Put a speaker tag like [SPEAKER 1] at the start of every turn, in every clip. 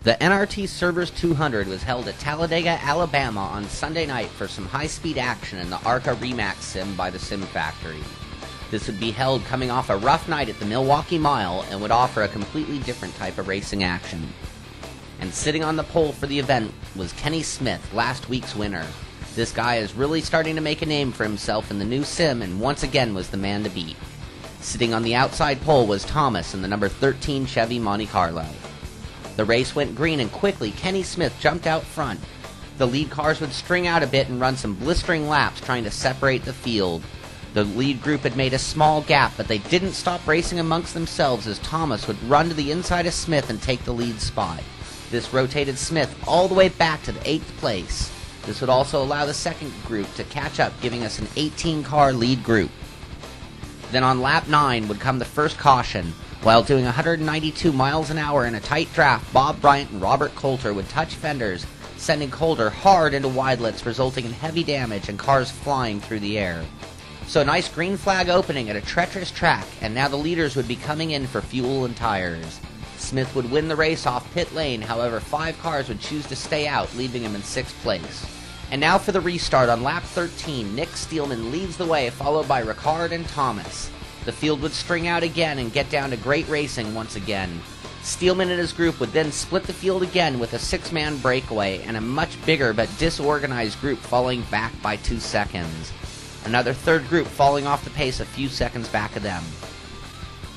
[SPEAKER 1] The NRT Servers 200 was held at Talladega, Alabama on Sunday night for some high-speed action in the ARCA Remax sim by the Sim Factory. This would be held coming off a rough night at the Milwaukee Mile and would offer a completely different type of racing action. And sitting on the pole for the event was Kenny Smith, last week's winner. This guy is really starting to make a name for himself in the new sim and once again was the man to beat. Sitting on the outside pole was Thomas in the number 13 Chevy Monte Carlo. The race went green and quickly Kenny Smith jumped out front. The lead cars would string out a bit and run some blistering laps trying to separate the field. The lead group had made a small gap, but they didn't stop racing amongst themselves as Thomas would run to the inside of Smith and take the lead spot. This rotated Smith all the way back to the 8th place. This would also allow the second group to catch up, giving us an 18-car lead group. Then on lap 9 would come the first caution. While doing 192 miles an hour in a tight draft, Bob Bryant and Robert Coulter would touch fenders, sending Coulter hard into widelets, resulting in heavy damage and cars flying through the air. So a nice green flag opening at a treacherous track, and now the leaders would be coming in for fuel and tires. Smith would win the race off pit lane, however 5 cars would choose to stay out, leaving him in 6th place. And now for the restart on lap 13, Nick Steelman leads the way, followed by Ricard and Thomas. The field would string out again and get down to great racing once again. Steelman and his group would then split the field again with a 6-man breakaway and a much bigger but disorganized group falling back by 2 seconds. Another third group falling off the pace a few seconds back of them.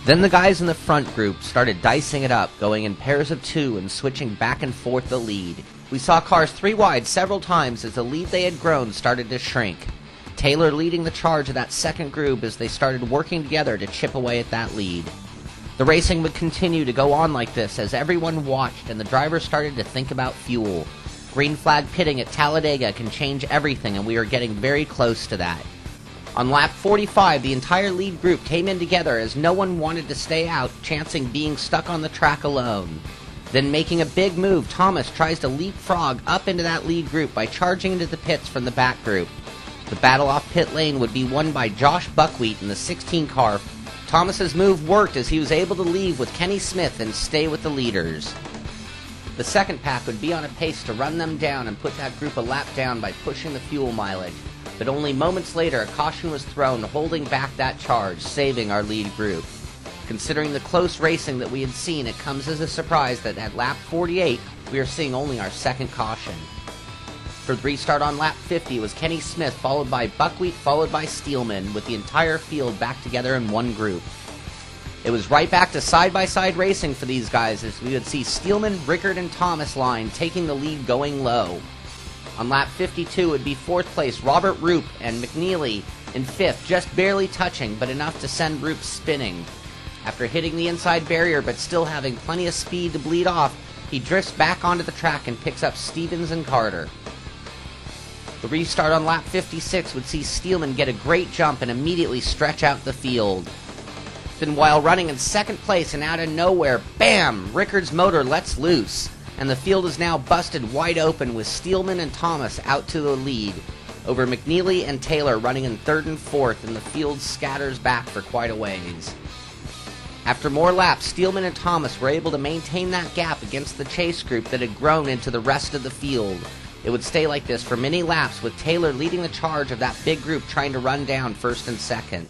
[SPEAKER 1] Then the guys in the front group started dicing it up, going in pairs of 2 and switching back and forth the lead. We saw cars 3 wide several times as the lead they had grown started to shrink. Taylor leading the charge of that second group as they started working together to chip away at that lead. The racing would continue to go on like this as everyone watched and the drivers started to think about fuel. Green flag pitting at Talladega can change everything and we are getting very close to that. On lap 45, the entire lead group came in together as no one wanted to stay out, chancing being stuck on the track alone. Then making a big move, Thomas tries to leapfrog up into that lead group by charging into the pits from the back group. The battle off pit lane would be won by Josh Buckwheat in the 16 car. Thomas's move worked as he was able to leave with Kenny Smith and stay with the leaders. The second pack would be on a pace to run them down and put that group a lap down by pushing the fuel mileage. But only moments later, a caution was thrown, holding back that charge, saving our lead group. Considering the close racing that we had seen, it comes as a surprise that at lap 48, we are seeing only our second caution. For the restart on lap 50 was Kenny Smith, followed by Buckwheat, followed by Steelman, with the entire field back together in one group. It was right back to side-by-side racing for these guys as we would see Steelman, Rickard, and Thomas line taking the lead going low. On lap 52 would be 4th place Robert Roop and McNeely in 5th, just barely touching, but enough to send Roop spinning. After hitting the inside barrier but still having plenty of speed to bleed off, he drifts back onto the track and picks up Stevens and Carter. The restart on lap 56 would see Steelman get a great jump and immediately stretch out the field. Then while running in 2nd place and out of nowhere, bam! Rickard's motor lets loose, and the field is now busted wide open with Steelman and Thomas out to the lead, over McNeely and Taylor running in 3rd and 4th, and the field scatters back for quite a ways. After more laps, Steelman and Thomas were able to maintain that gap against the chase group that had grown into the rest of the field. It would stay like this for many laps, with Taylor leading the charge of that big group trying to run down 1st and 2nd.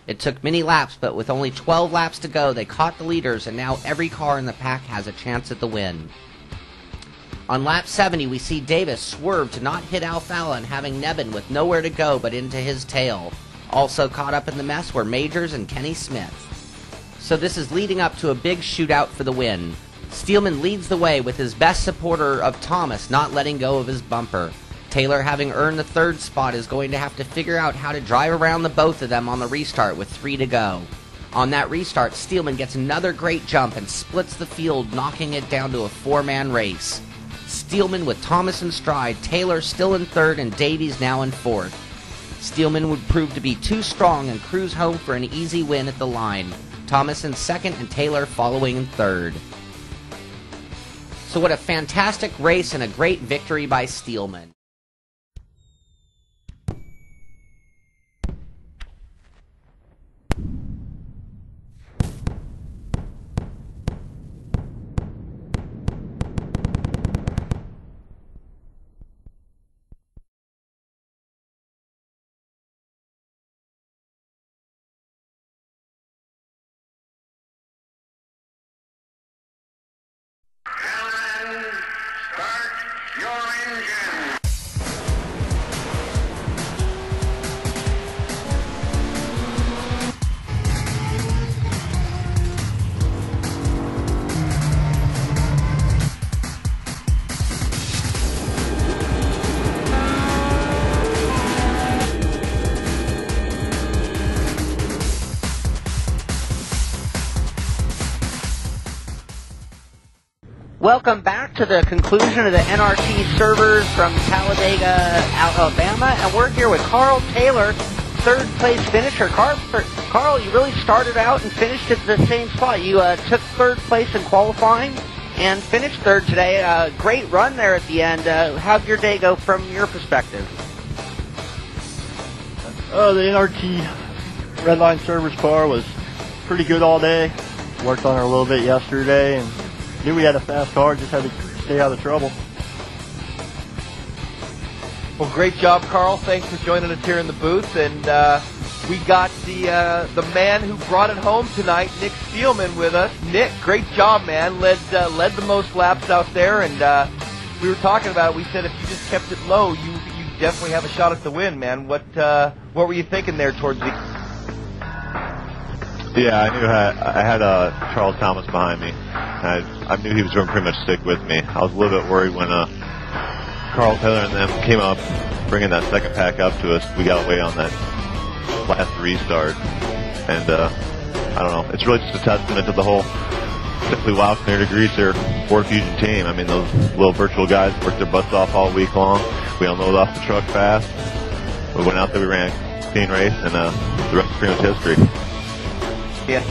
[SPEAKER 1] It took many laps, but with only 12 laps to go, they caught the leaders, and now every car in the pack has a chance at the win. On lap 70, we see Davis swerve to not hit Alfala and having Nebben with nowhere to go but into his tail. Also caught up in the mess were Majors and Kenny Smith. So this is leading up to a big shootout for the win. Steelman leads the way with his best supporter of Thomas not letting go of his bumper. Taylor, having earned the 3rd spot, is going to have to figure out how to drive around the both of them on the restart with 3 to go. On that restart, Steelman gets another great jump and splits the field, knocking it down to a 4-man race. Steelman with Thomas in stride, Taylor still in 3rd, and Davies now in 4th. Steelman would prove to be too strong and cruise home for an easy win at the line. Thomas in 2nd and Taylor following in 3rd. So what a fantastic race and a great victory by Steelman. Welcome back to the conclusion of the NRT servers from Talladega, Alabama, and we're here with Carl Taylor, third place finisher. Carl, you really started out and finished at the same spot. You took third place in qualifying and finished third today. Great run there at the end. How'd your day go from your perspective?
[SPEAKER 2] The NRT Redline servers car was pretty good all day. Worked on her a little bit yesterday and knew we had a fast car, just had to stay out of trouble.
[SPEAKER 3] Well, great job, Carl. Thanks for joining us here in the booth. And we got the man who brought it home tonight, Nick Steelman, with us. Nick, great job, man. Led the most laps out there. And we were talking about it. We said if you just kept it low, you definitely have a shot at the win, man. What were you thinking there towards the...
[SPEAKER 4] Yeah, I knew I had Charles Thomas behind me. I knew he was going to pretty much stick with me. I was a little bit worried when Carl Taylor and them came up, bringing that second pack up to us. We got away on that last restart. And I don't know. It's really just a testament to the whole Simply Wow Clear to Greaser Ford Fusion team. I mean, those little virtual guys worked their butts off all week long. We unloaded off the truck fast. We went out there, we ran a clean race, and the rest is pretty much history.
[SPEAKER 3] Yeah,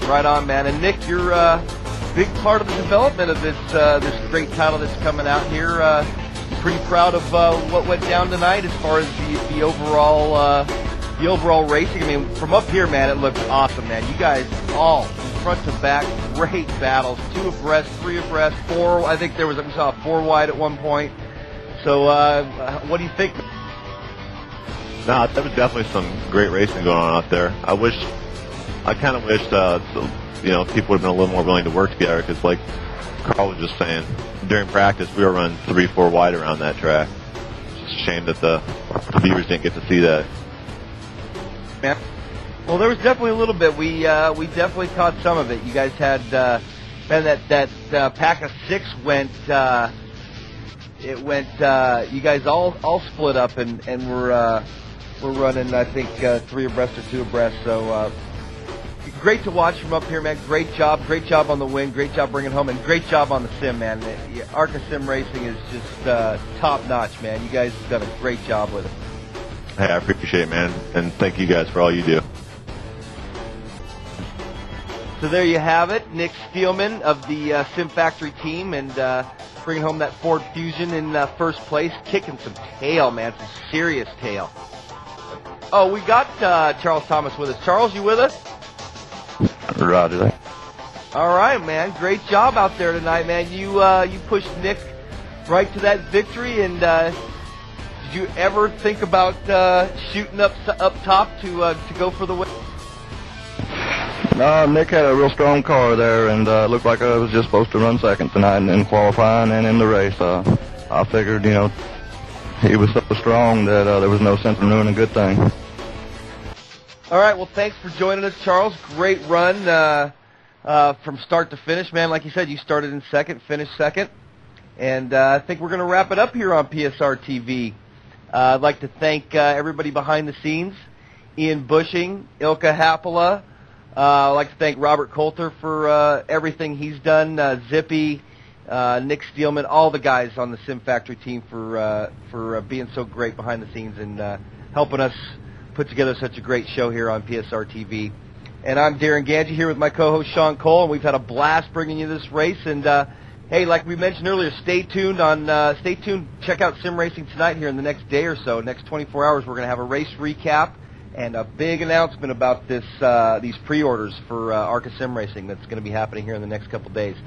[SPEAKER 3] right on, man. And Nick, you're a big part of the development of this great title that's coming out here. Pretty proud of what went down tonight as far as the overall racing. I mean, from up here, man, it looked awesome, man. You guys all from front to back, great battles, 2 abreast, 3 abreast, 4. I think we saw 4 wide at one point. So, what do you think?
[SPEAKER 4] No, there was definitely some great racing going on out there. I kind of wished, people would have been a little more willing to work together because, like Carl was just saying, during practice we were running 3-4 wide around that track. It's just a shame that the viewers didn't get to see that.
[SPEAKER 3] Yeah. Well, there was definitely a little bit. We definitely caught some of it. You guys had, that pack of 6 went. You guys all split up and we're running, I think, 3 abreast or 2 abreast. So. Great to watch from up here, man. Great job on the win. Great job bringing it home, and great job on the sim, man. ARCA Sim Racing is just top notch, man. You guys have done a great job with it.
[SPEAKER 4] Hey, I appreciate it, man, and thank you guys for all you do.
[SPEAKER 3] So there you have it, Nick Steelman of the Sim Factory team, and bringing home that Ford Fusion in first place, kicking some tail, man, some serious tail. Oh, we got Charles Thomas with us. Charles, you with us?
[SPEAKER 4] Roger that.
[SPEAKER 3] All right, man. Great job out there tonight, man. You pushed Nick right to that victory, and did you ever think about shooting up top to go for the win?
[SPEAKER 2] No, Nick had a real strong car there, and it looked like I was just supposed to run second tonight in qualifying and in the race. I figured, he was so strong that there was no sense in doing a good thing.
[SPEAKER 3] All right, well, thanks for joining us, Charles. Great run from start to finish, man. Like you said, you started in second, finished second. And I think we're going to wrap it up here on PSR TV. I'd like to thank everybody behind the scenes, Ian Bushing, Ilka Hapola. I'd like to thank Robert Coulter for everything he's done, Zippy, Nick Steelman, all the guys on the Sim Factory team for being so great behind the scenes and helping us put together such a great show here on PSR TV. And I'm Darren Ganji here with my co-host Sean Cole, and we've had a blast bringing you this race. And hey, like we mentioned earlier, stay tuned. Check out Sim Racing Tonight here in the next day or so. Next 24 hours, we're going to have a race recap and a big announcement about these pre-orders for ARCA Sim Racing that's going to be happening here in the next couple days.